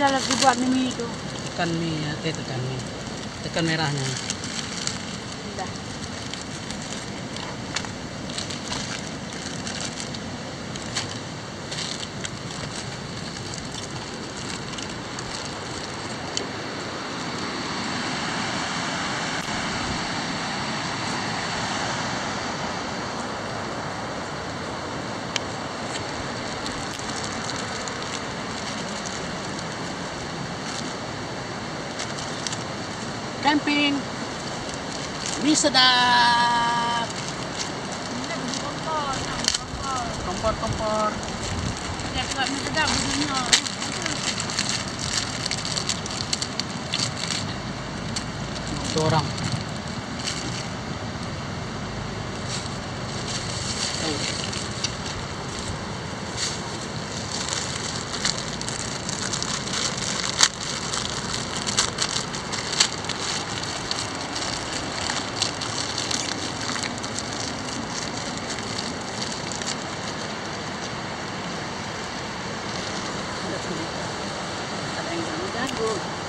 bisa lagi buat mie itu. Tekan mie ya, tekan mie. Tekan merahnya. Udah. Camping. Mie sedap. Kompor. Dia buat mie sedap bunyinya. Satu orang. Ada yang jago.